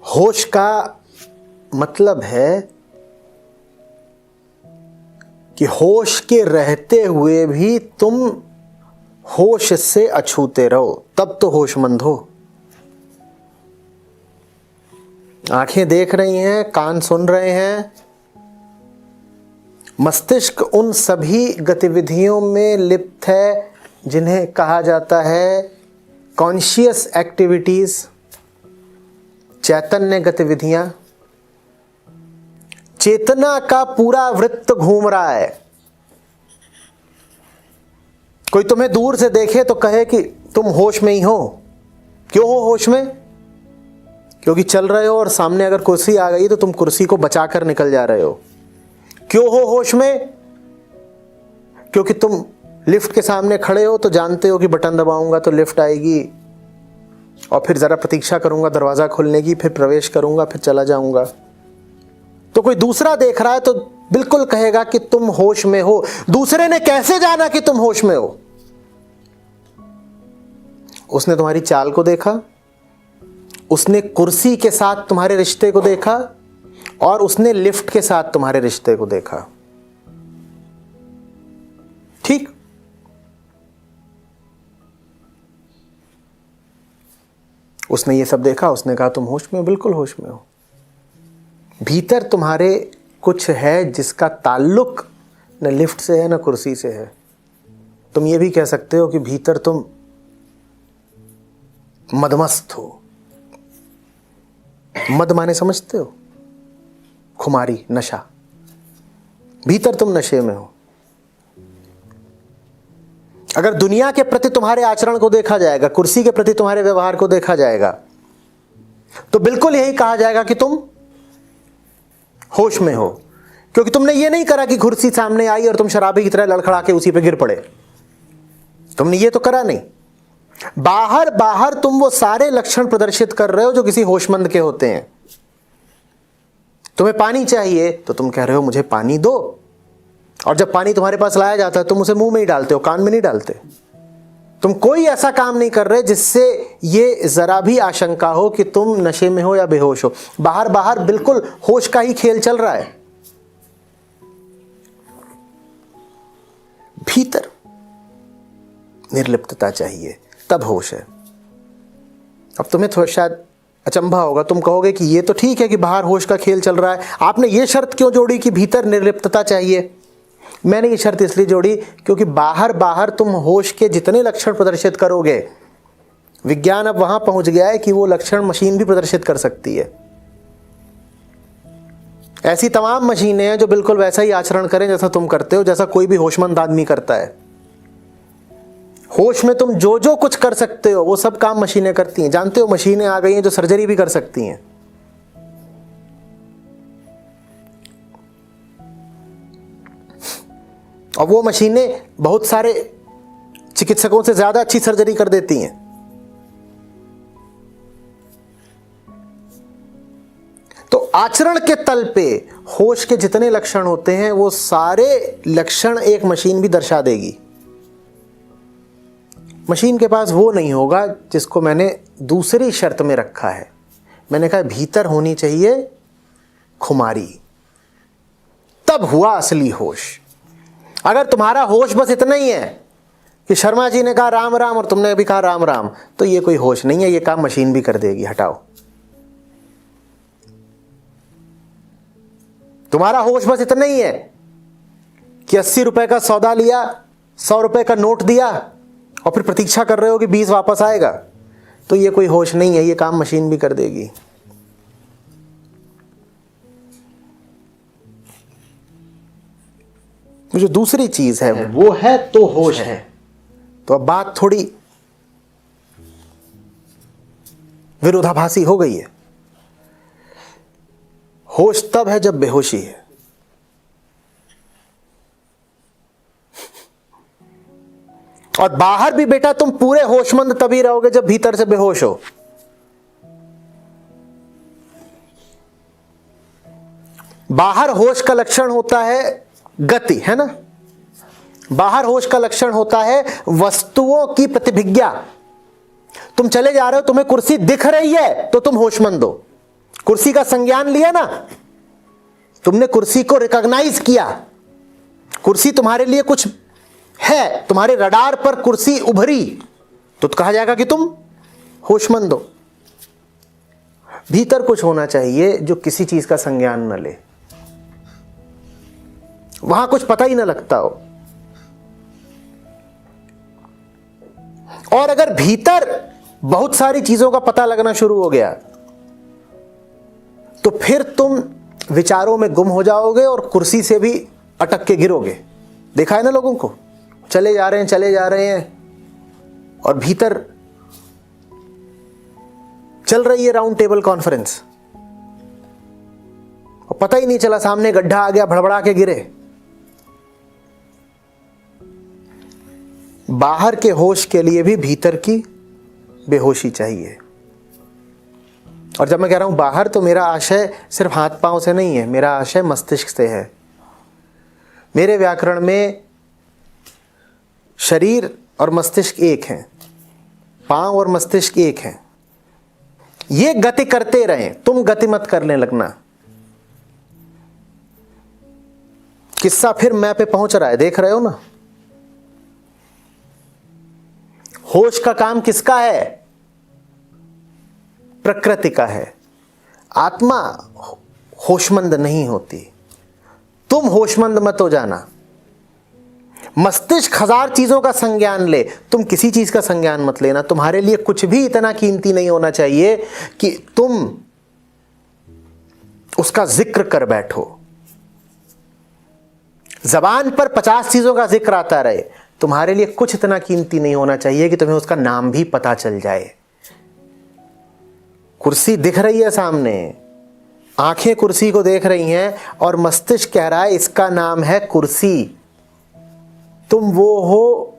होश का मतलब है कि होश के रहते हुए भी तुम होश से अछूते रहो, तब तो होशमंद हो। आंखें देख रही हैं, कान सुन रहे हैं, मस्तिष्क उन सभी गतिविधियों में लिप्त है जिन्हें कहा जाता है कॉन्शियस एक्टिविटीज, चैतन्य गतिविधियां। चेतना का पूरा वृत्त घूम रहा है। कोई तुम्हें दूर से देखे तो कहे कि तुम होश में ही हो। क्यों हो होश में? क्योंकि चल रहे हो और सामने अगर कुर्सी आ गई तो तुम कुर्सी को बचाकर निकल जा रहे हो। क्यों हो होश में? क्योंकि तुम लिफ्ट के सामने खड़े हो तो जानते हो कि बटन दबाऊंगा तो लिफ्ट आएगी और फिर जरा प्रतीक्षा करूंगा दरवाजा खुलने की, फिर प्रवेश करूंगा, फिर चला जाऊंगा। तो कोई दूसरा देख रहा है तो बिल्कुल कहेगा कि तुम होश में हो। दूसरे ने कैसे जाना कि तुम होश में हो? उसने तुम्हारी चाल को देखा, उसने कुर्सी के साथ तुम्हारे रिश्ते को देखा और उसने लिफ्ट के साथ तुम्हारे रिश्ते को देखा। ठीक? उसने ये सब देखा, उसने कहा तुम होश में हो। बिल्कुल होश में हो। भीतर तुम्हारे कुछ है जिसका ताल्लुक न लिफ्ट से है न कुर्सी से है। तुम ये भी कह सकते हो कि भीतर तुम मदमस्त हो। मद माने समझते हो? खुमारी, नशा। भीतर तुम नशे में हो। अगर दुनिया के प्रति तुम्हारे आचरण को देखा जाएगा, कुर्सी के प्रति तुम्हारे व्यवहार को देखा जाएगा, तो बिल्कुल यही कहा जाएगा कि तुम होश में हो। क्योंकि तुमने ये नहीं करा कि कुर्सी सामने आई और तुम शराबी की तरह लड़खड़ा के उसी पे गिर पड़े। तुमने ये तो करा नहीं। बाहर बाहर तुम वो सारे लक्षण प्रदर्शित कर रहे हो जो किसी होशमंद के होते हैं। तुम्हें पानी चाहिए तो तुम कह रहे हो मुझे पानी दो, और जब पानी तुम्हारे पास लाया जाता है तुम उसे मुंह में ही डालते हो, कान में नहीं डालते। तुम कोई ऐसा काम नहीं कर रहे जिससे ये जरा भी आशंका हो कि तुम नशे में हो या बेहोश हो। बाहर बाहर बिल्कुल होश का ही खेल चल रहा है। भीतर निर्लिप्तता चाहिए, तब होश है। अब तुम्हें थोड़ा शायद अचंभा होगा, तुम कहोगे कि ये तो ठीक है कि बाहर होश का खेल चल रहा है, आपने ये शर्त क्यों जोड़ी कि भीतर निर्लिप्तता चाहिए? मैंने ये शर्त इसलिए जोड़ी क्योंकि बाहर बाहर तुम होश के जितने लक्षण प्रदर्शित करोगे, विज्ञान अब वहां पहुंच गया है कि वो लक्षण मशीन भी प्रदर्शित कर सकती है। ऐसी तमाम मशीनें हैं जो बिल्कुल वैसा ही आचरण करें जैसा तुम करते हो, जैसा कोई भी होशमंद आदमी करता है। होश में तुम जो जो कुछ कर सकते हो वो सब काम मशीनें करती हैं। जानते हो मशीनें आ गई हैं जो सर्जरी भी कर सकती हैं। और वो मशीनें बहुत सारे चिकित्सकों से ज्यादा अच्छी सर्जरी कर देती हैं। तो आचरण के तल पे होश के जितने लक्षण होते हैं वो सारे लक्षण एक मशीन भी दर्शा देगी। मशीन के पास वो नहीं होगा जिसको मैंने दूसरी शर्त में रखा है। मैंने कहा भीतर होनी चाहिए खुमारी, तब हुआ असली होश। अगर तुम्हारा होश बस इतना ही है कि शर्मा जी ने कहा राम राम और तुमने भी कहा राम राम, तो ये कोई होश नहीं है, ये काम मशीन भी कर देगी। हटाओ। तुम्हारा होश बस इतना ही है कि 80 रुपए का सौदा लिया, 100 रुपए का नोट दिया और फिर प्रतीक्षा कर रहे हो कि 20 वापस आएगा, तो ये कोई होश नहीं है, ये काम मशीन भी कर देगी। जो दूसरी चीज है वो है तो होश है। तो अब बात थोड़ी विरोधाभासी हो गई है। होश तब है जब बेहोशी है। और बाहर भी बेटा तुम पूरे होशमंद तभी रहोगे जब भीतर से बेहोश हो। बाहर होश का लक्षण होता है गति, है ना? बाहर होश का लक्षण होता है वस्तुओं की प्रतिभिज्ञा। तुम चले जा रहे हो, तुम्हें कुर्सी दिख रही है तो तुम होशमंद हो। कुर्सी का संज्ञान लिया ना, तुमने कुर्सी को रिकॉग्नाइज किया, कुर्सी तुम्हारे लिए कुछ है, तुम्हारे रडार पर कुर्सी उभरी, तो कहा जाएगा कि तुम होशमंद हो। भीतर कुछ होना चाहिए जो किसी चीज का संज्ञान न ले, वहां कुछ पता ही ना लगता हो। और अगर भीतर बहुत सारी चीजों का पता लगना शुरू हो गया तो फिर तुम विचारों में गुम हो जाओगे और कुर्सी से भी अटक के गिरोगे। देखा है ना लोगों को, चले जा रहे हैं और भीतर चल रही है राउंड टेबल कॉन्फ्रेंस और पता ही नहीं चला सामने गड्ढा आ गया, भड़बड़ा के गिरे। बाहर के होश के लिए भी भीतर की बेहोशी चाहिए। और जब मैं कह रहा हूं बाहर, तो मेरा आशय सिर्फ हाथ पांव से नहीं है, मेरा आशय मस्तिष्क से है। मेरे व्याकरण में शरीर और मस्तिष्क एक हैं, पांव और मस्तिष्क एक हैं। ये गति करते रहें, तुम गति मत करने लगना। किस्सा फिर मैं पे पहुंच रहा है, देख रहे हो ना। होश का काम किसका है? प्रकृति का है। आत्मा होशमंद नहीं होती, तुम होशमंद मत हो जाना। मस्तिष्क हजार चीजों का संज्ञान ले, तुम किसी चीज का संज्ञान मत लेना। तुम्हारे लिए कुछ भी इतना कीमती नहीं होना चाहिए कि तुम उसका जिक्र कर बैठो। जबान पर 50 चीजों का जिक्र आता रहे, तुम्हारे लिए कुछ इतना कीमती नहीं होना चाहिए कि तुम्हें उसका नाम भी पता चल जाए। कुर्सी दिख रही है सामने, आंखें कुर्सी को देख रही हैं और मस्तिष्क कह रहा है इसका नाम है कुर्सी। तुम वो हो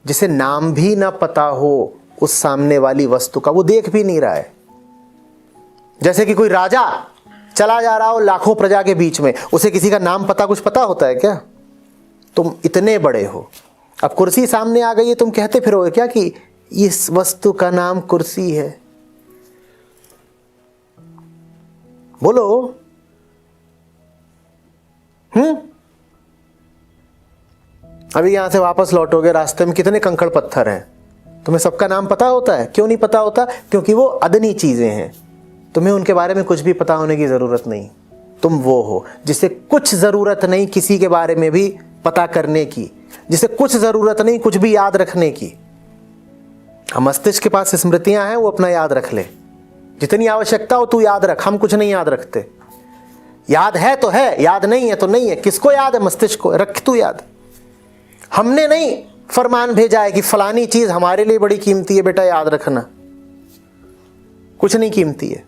जिसे नाम भी ना पता हो उस सामने वाली वस्तु का, वो देख भी नहीं रहा है। जैसे कि कोई राजा चला जा रहा हो लाखों प्रजा के बीच में, उसे किसी का नाम पता, कुछ पता होता है क्या? तुम इतने बड़े हो, अब कुर्सी सामने आ गई है, तुम कहते फिरोगे क्या कि इस वस्तु का नाम कुर्सी है? बोलो। अभी यहां से वापस लौटोगे, रास्ते में कितने कंकड़ पत्थर हैं, तुम्हें सबका नाम पता होता है? क्यों नहीं पता होता? क्योंकि वो अदनी चीजें हैं, तुम्हें उनके बारे में कुछ भी पता होने की जरूरत नहीं। तुम वो हो जिसे कुछ जरूरत नहीं किसी के बारे में भी पता करने की, जिसे कुछ जरूरत नहीं कुछ भी याद रखने की। हम मस्तिष्क के पास स्मृतियां हैं, वो अपना याद रख ले, जितनी आवश्यकता हो तू याद रख। हम कुछ नहीं याद रखते, याद है तो है, याद नहीं है तो नहीं है। किसको याद है? मस्तिष्क को। रख तू याद। हमने नहीं फरमान भेजा है कि फलानी चीज हमारे लिए बड़ी कीमती है, बेटा याद रखना। कुछ नहीं कीमती है,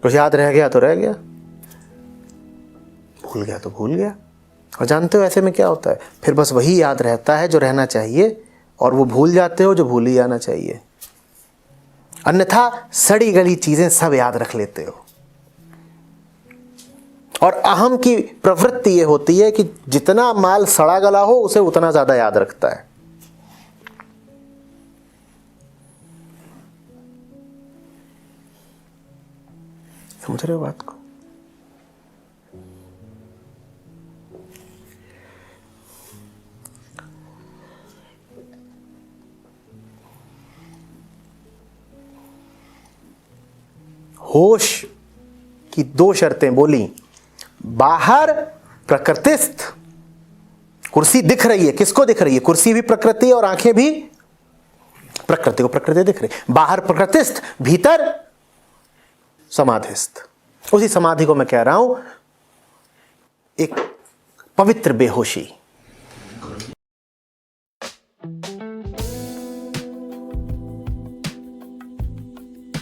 कुछ याद रह गया तो रह गया, भूल गया तो भूल गया। और जानते हो ऐसे में क्या होता है? फिर बस वही याद रहता है जो रहना चाहिए, और वो भूल जाते हो जो भूल ही जाना चाहिए। अन्यथा सड़ी गली चीजें सब याद रख लेते हो। और अहम की प्रवृत्ति ये होती है कि जितना माल सड़ा गला हो उसे उतना ज्यादा याद रखता है। समझ रहे हो बात को? होश की 2 शर्तें बोली। बाहर प्रकृतिस्थ, कुर्सी दिख रही है, किसको दिख रही है? कुर्सी भी प्रकृति और आंखें भी प्रकृति को, प्रकृति दिख रही। बाहर प्रकृतिस्थ, भीतर समाधिस्थ। उसी समाधि को मैं कह रहा हूं एक पवित्र बेहोशी।